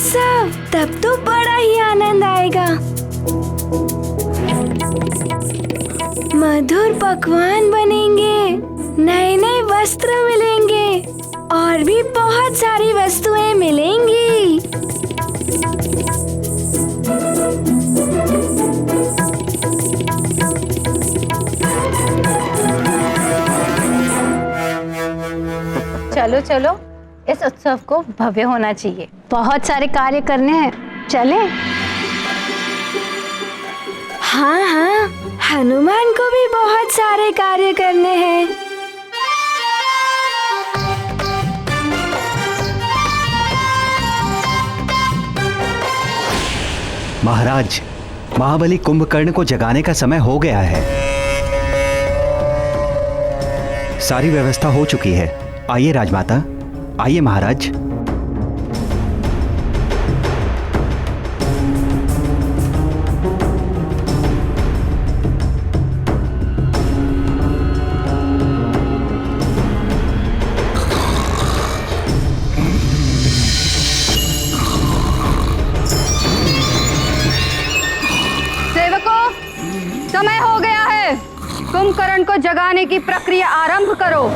उत्सव, तब तो बड़ा ही आनंद आएगा। मधुर पकवान बनेंगे, नए नए वस्त्र मिलेंगे और भी बहुत सारी वस्तुएं मिलेंगी। चलो चलो, इस उत्सव को भव्य होना चाहिए। बहुत सारे कार्य करने हैं, चलें? हाँ हाँ, हनुमान को भी बहुत सारे कार्य करने हैं। महाराज, महाबली कुंभकर्ण को जगाने का समय हो गया है। सारी व्यवस्था हो चुकी है। आइए राजमाता, आइए महाराज। सेवकों, समय हो गया है। कुंभकर्ण को जगाने की प्रक्रिया आरंभ करो।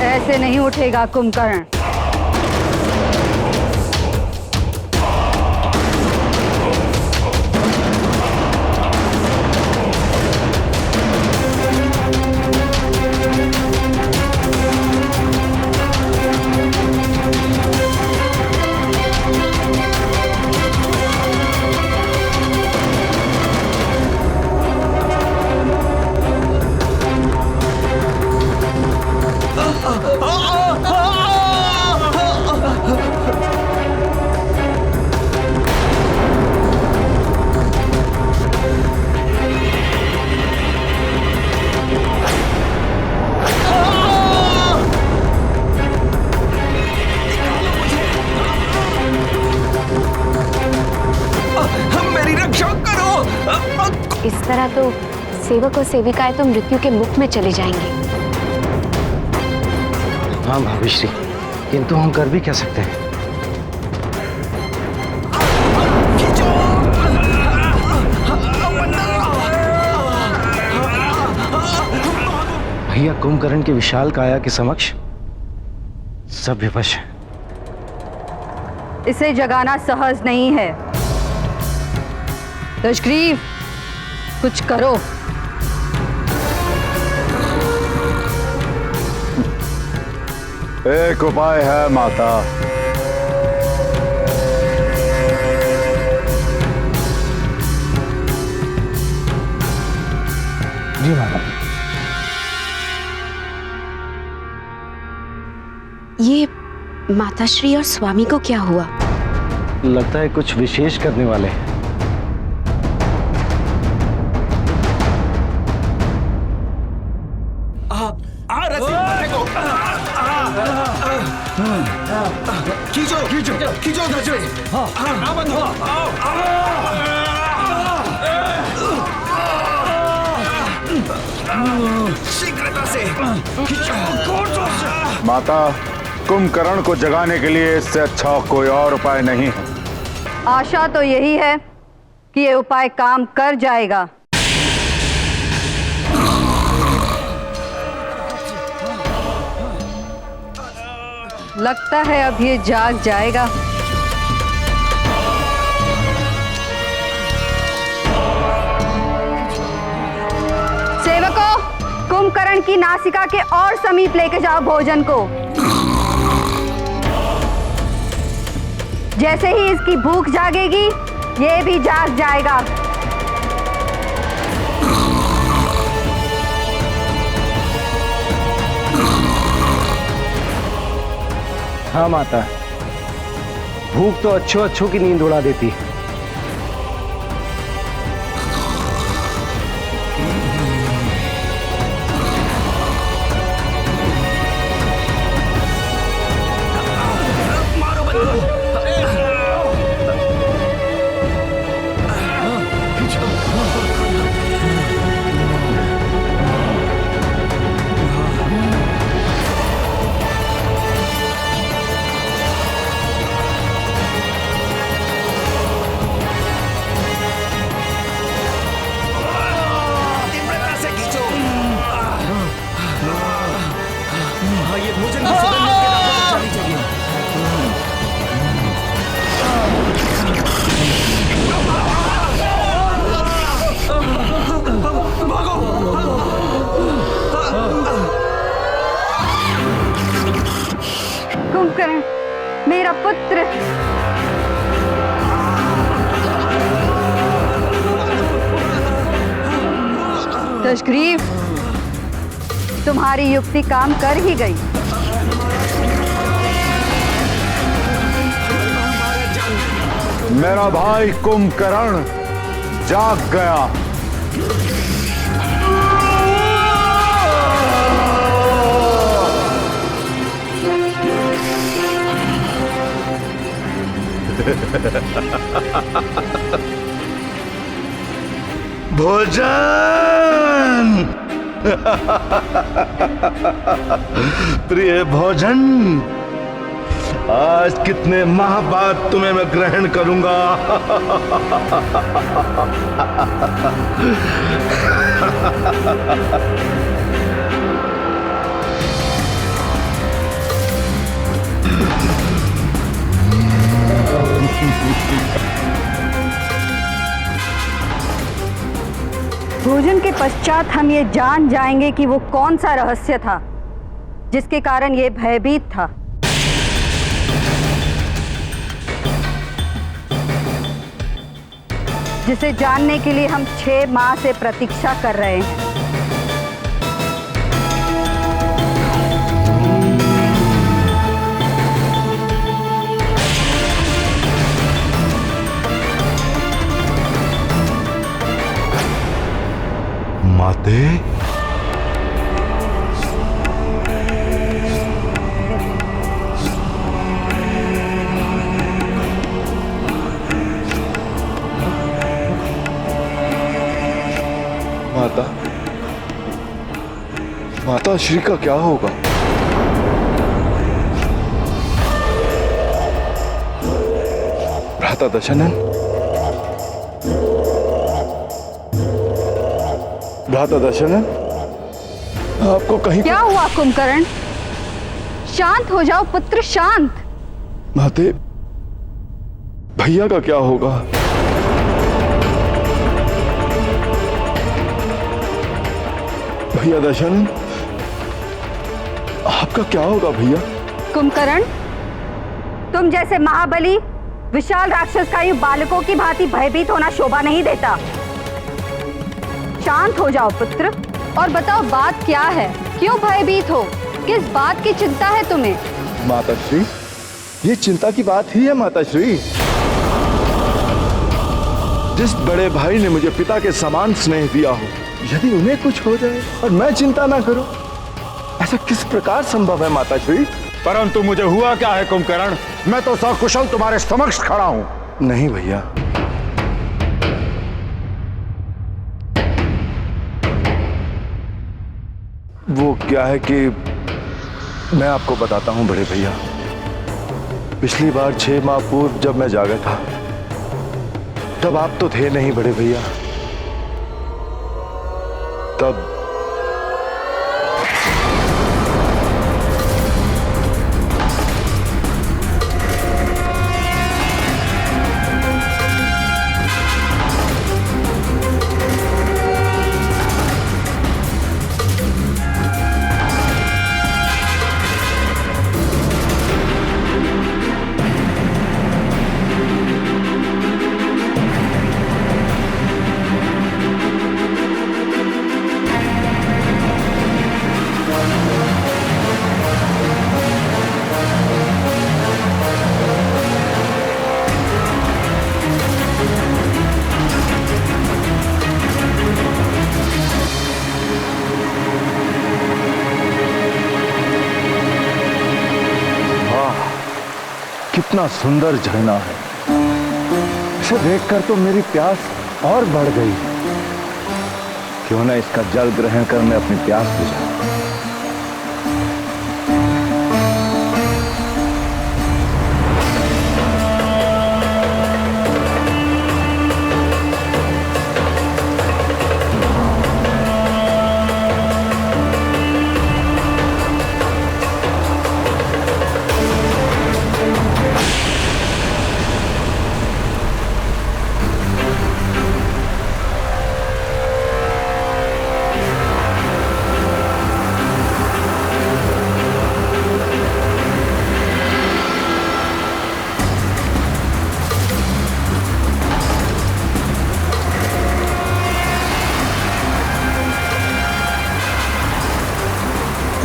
ऐसे नहीं उठेगा कुंभकर्ण। इस तरह तो सेवक और सेविकाएं तो मृत्यु के मुख में चले जाएंगे। हाँ भाभीश्री, किंतु हम कर भी क्या सकते हैं? भैया कुंभकर्ण के विशाल काया के समक्ष सब विवश है। इसे जगाना सहज नहीं है। दशग्रीव, कुछ करो। एक उपाय है माता। जी माता। ये माताश्री और स्वामी को क्या हुआ? लगता है कुछ विशेष करने वाले हैं। खींचो खींचो खींचो उधर से। शीघ्रता से माता, कुंभकर्ण को जगाने के लिए इससे अच्छा कोई और उपाय नहीं है। आशा तो यही है कि ये उपाय काम कर जाएगा। लगता है अब ये जाग जाएगा। सेवकों, कुंभकर्ण की नासिका के और समीप लेके जाओ भोजन को। जैसे ही इसकी भूख जागेगी, ये भी जाग जाएगा। हाँ माता, भूख तो अच्छों अच्छों की नींद उड़ा देती है। कुंभकर्ण, मेरा पुत्र। दशग्रीव, तुम्हारी युक्ति काम कर ही गई। मेरा भाई कुंभकर्ण जाग गया। भोजन प्रिय भोजन, आज कितने माह बाद तुम्हें मैं ग्रहण करूंगा। भोजन के पश्चात हम ये जान जाएंगे कि वो कौन सा रहस्य था जिसके कारण ये भयभीत था। जिसे जानने के लिए हम 6 माह से प्रतीक्षा कर रहे हैं। माते, माता श्री का क्या होगा? भ्राता दशानन, भ्राता दशानन, आपको कहीं क्या हुआ कुंभकर्ण? शांत हो जाओ पुत्र, शांत। माते, भैया का क्या होगा? भैया दशानन, आपका क्या होगा भैया? कुंभकर्ण, तुम जैसे महाबली विशाल राक्षस का यूं बालकों की भांति भयभीत होना शोभा नहीं देता। शांत हो जाओ पुत्र और बताओ बात क्या है? क्यों भयभीत हो? किस बात की चिंता है तुम्हें? माताश्री, ये चिंता की बात ही है माताश्री। जिस बड़े भाई ने मुझे पिता के समान स्नेह दिया हो, यदि उन्हें कुछ हो जाए और मैं चिंता ना करूं, ऐसा किस प्रकार संभव है माताश्री? परंतु मुझे हुआ क्या है कुंभकर्ण? मैं तो सकुशल तुम्हारे समक्ष खड़ा हूं। नहीं भैया, वो क्या है कि मैं आपको बताता हूं बड़े भैया। पिछली बार 6 माह पूर्व जब मैं जागा था, तब आप तो थे नहीं बड़े भैया। तब कितना सुंदर झरना है। इसे देखकर तो मेरी प्यास और बढ़ गई। क्यों ना इसका जल ग्रहण कर मैं अपनी प्यास बुझाऊं।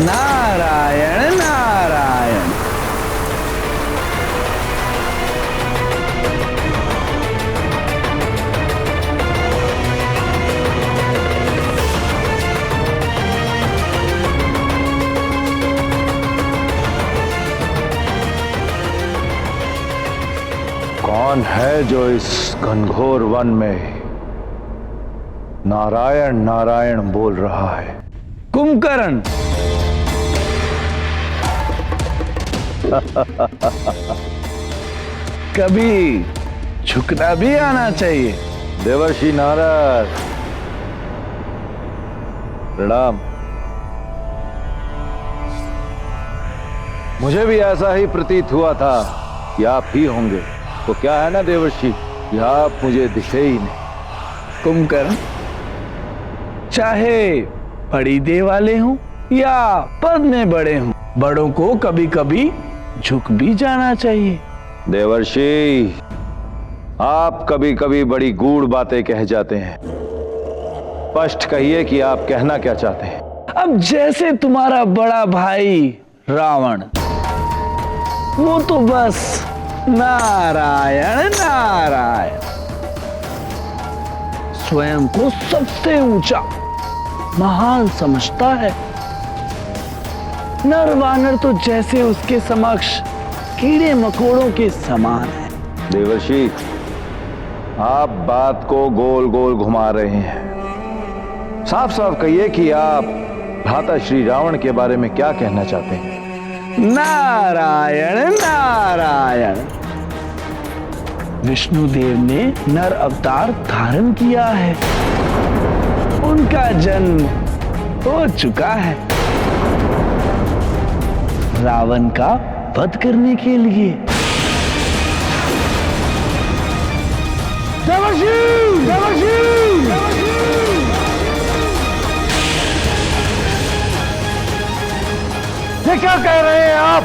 नारायण नारायण। कौन है जो इस घनघोर वन में नारायण नारायण बोल रहा है? कुंभकर्ण। कभी झुकना भी आना चाहिए। देवर्षि नारद, प्रणाम। मुझे भी ऐसा ही प्रतीत हुआ था कि आप ही होंगे। तो क्या है ना देवर्षि, कि आप मुझे दिखे ही नहीं। कुंभकर्ण, चाहे बड़ी देह वाले हों या पद में बड़े हों, बड़ों को कभी कभी झुक भी जाना चाहिए। देवर्षि, आप कभी कभी बड़ी गूढ़ बातें कह जाते हैं। स्पष्ट कहिए कि आप कहना क्या चाहते हैं। अब जैसे तुम्हारा बड़ा भाई रावण, वो तो बस नारायण नारायण, स्वयं को सबसे ऊंचा महान समझता है। नर वानर तो जैसे उसके समक्ष कीड़े मकोड़ों के समान है। देवर्षि, आप बात को गोल गोल घुमा रहे हैं। साफ साफ कहिए कि आप भ्राता श्री रावण के बारे में क्या कहना चाहते हैं। नारायण नारायण। विष्णुदेव ने नर अवतार धारण किया है। उनका जन्म हो चुका है रावण का वध करने के लिए। देवर्षि, देवर्षि, ये क्या कह रहे हैं आप?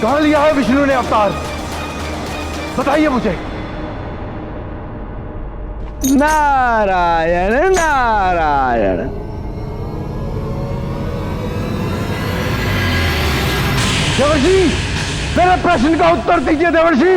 कहां लिया है विष्णु ने अवतार? बताइए मुझे। नारायण नारायण। देवर्षि, मेरे प्रश्न का उत्तर दीजिए देवर्षि।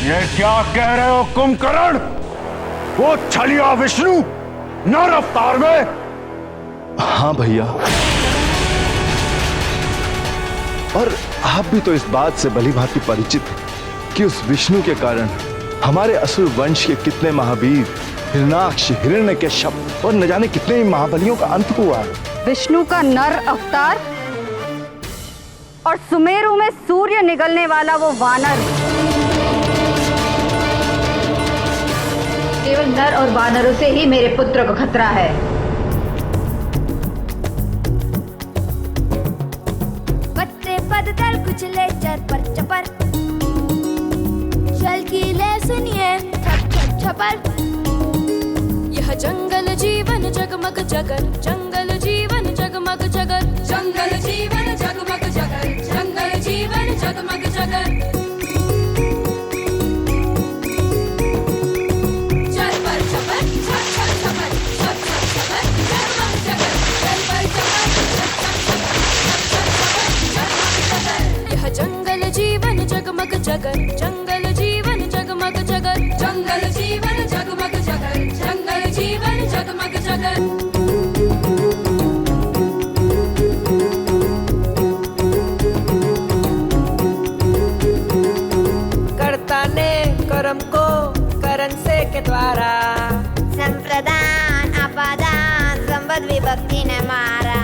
ये क्या कह रहे हो कुंभकर्ण? वो छलिया विष्णु नर अवतार में? हाँ भैया, और आप भी तो इस बात से भली भांति परिचित हैं कि उस विष्णु के कारण हमारे असुर वंश के कितने महावीर, हिरणाक्ष, हिरण्यकश्यप और न जाने कितने ही महाबलियों का अंत हुआ। विष्णु का नर अवतार और सुमेरु में सूर्य निगलने वाला वो वानर। केवल नर और वानरों से ही मेरे पुत्र को खतरा है। पत्ते पदतल कुचले चरपर चपर, चल की ले सुनिए छप छप छपर। यह जंगल जीवन जगमग जगर, जंगल जीवन जगमग जगर, जंगल जीवन जगमग जगर, जंगल जीवन जगमग जगर। जंगल जीवन जगमग जगर, जंगल जीवन जगमग जगर, जंगल जीवन जगमग जगर, जंगल जीवन जगमग जगर। कर्ता ने कर्म को करण से के द्वारा, संप्रदान अपादान संबद्ध विभक्ति ने मारा।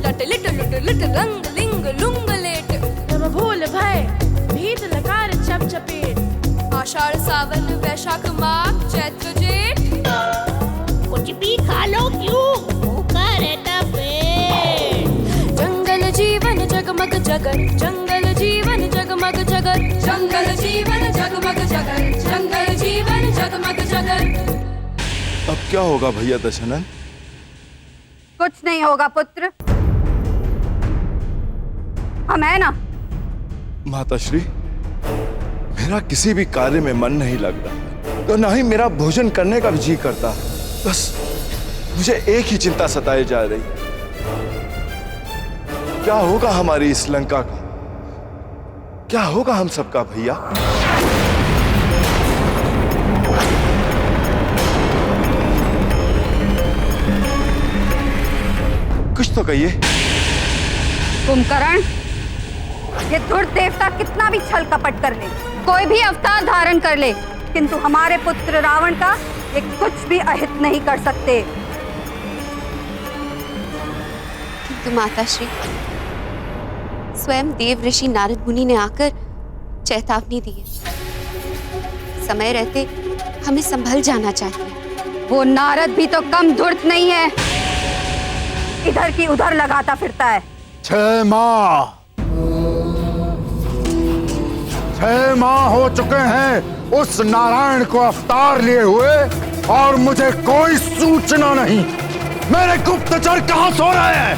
लट लिट लुट लिट रंग लिंग लुंग लेट, भूल भय भीत लकार चप चपेट। आषाढ़ सावन वैशाख माघ चैत्र जेठ, कुछ भी खा लो क्यों भूखा रहता पेट। जंगल जीवन जगमग जगर, जंगल जीवन जगमग जगर, जंगल जीवन जगमग जगर, जंगल जीवन जगमग जगर। अब क्या होगा भैया दशनंद? कुछ नहीं होगा पुत्र, हम है ना। माताश्री, मेरा किसी भी कार्य में मन नहीं लग रहा, तो ना ही मेरा भोजन करने का भी जी करता। बस मुझे एक ही चिंता सताई जा रही, क्या होगा हमारी इस लंका का, क्या होगा हम सबका भैया? कुछ तो कहिए। कुंभकर्ण, ये धुर्त देवता कितना भी छल कपट कर ले, कोई भी अवतार धारण कर ले, किंतु हमारे पुत्र रावण का ये कुछ भी अहित नहीं कर सकते। किंतु माताश्री, स्वयं देव ऋषि नारद मुनि ने आकर चेतावनी दी है। समय रहते हमें संभल जाना चाहिए। वो नारद भी तो कम धूर्त नहीं है, इधर की उधर लगाता फिरता है। 6 माह 6 माह हो चुके हैं उस नारायण को अवतार लिए हुए और मुझे कोई सूचना नहीं। मेरे गुप्तचर कहां सो रहे हैं?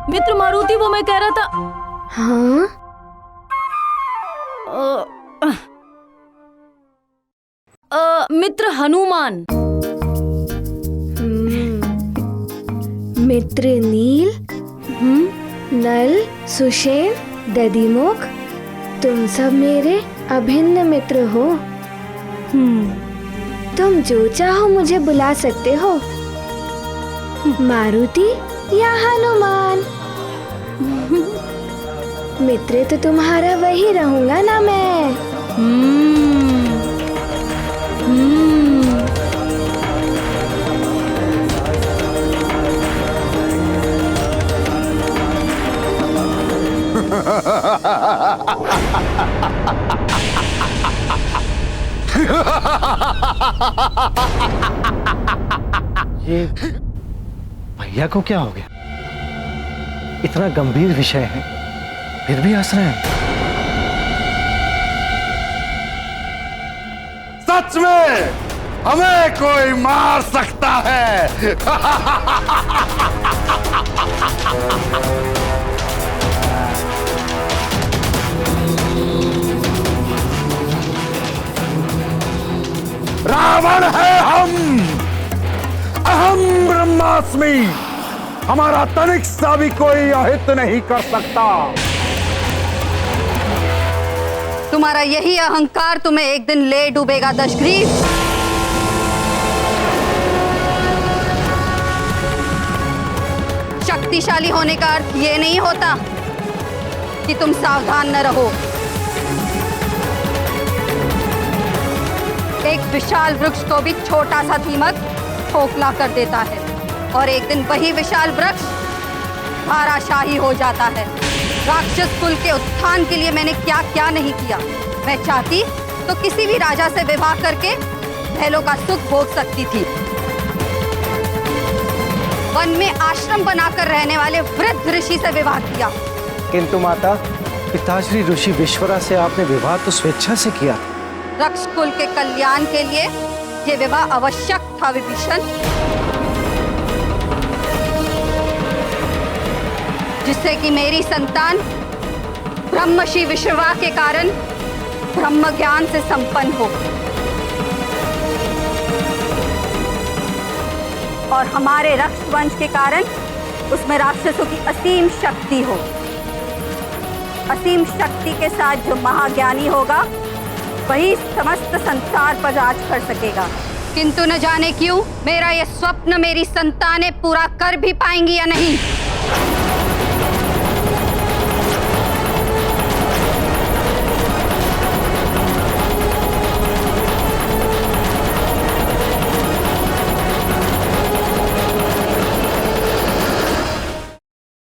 मित्र मारुति, वो मैं कह रहा था। हाँ मित्र हनुमान। मित्र नील, नल, सुषेण, दधिमुख, तुम सब मेरे अभिन्न मित्र हो। तुम जो चाहो मुझे बुला सकते हो, मारुति या हनुमान। मित्र तो तुम्हारा वही रहूंगा ना मैं। ये भैया को क्या हो गया? इतना गंभीर विषय है, फिर भी हंस रहे हैं। सच में हमें कोई मार सकता है। रावण है हम, अहम ब्रह्मास्मि। हमारा तनिक सा भी कोई अहित नहीं कर सकता। तुम्हारा यही अहंकार तुम्हें एक दिन ले डूबेगा दशग्रीव। शक्तिशाली होने का अर्थ ये नहीं होता कि तुम सावधान न रहो। एक विशाल वृक्ष को भी छोटा सा दीमक खोखला कर देता है और एक दिन वही विशाल वृक्ष धाराशाही हो जाता है। राक्षस कुल के उत्थान के लिए मैंने क्या क्या नहीं किया। मैं चाहती तो किसी भी राजा से विवाह करके महलों का सुख भोग सकती थी। वन में आश्रम बनाकर रहने वाले वृद्ध ऋषि से विवाह किया। किंतु माता, पिताश्री ऋषि विश्वरा से आपने विवाह तो स्वेच्छा से किया। रक्ष कुल के कल्याण के लिए ये विवाह आवश्यक था विभीषण, जिससे कि मेरी संतान ब्रह्मर्षि विश्रवा के कारण ब्रह्म ज्ञान से संपन्न हो और हमारे रक्ष वंश के कारण उसमें राक्षसों की असीम शक्ति हो। असीम शक्ति के साथ जो महाज्ञानी होगा वही समस्त संसार पर राज कर सकेगा। किंतु न जाने क्यों मेरा यह स्वप्न मेरी संतानें पूरा कर भी पाएंगी या नहीं।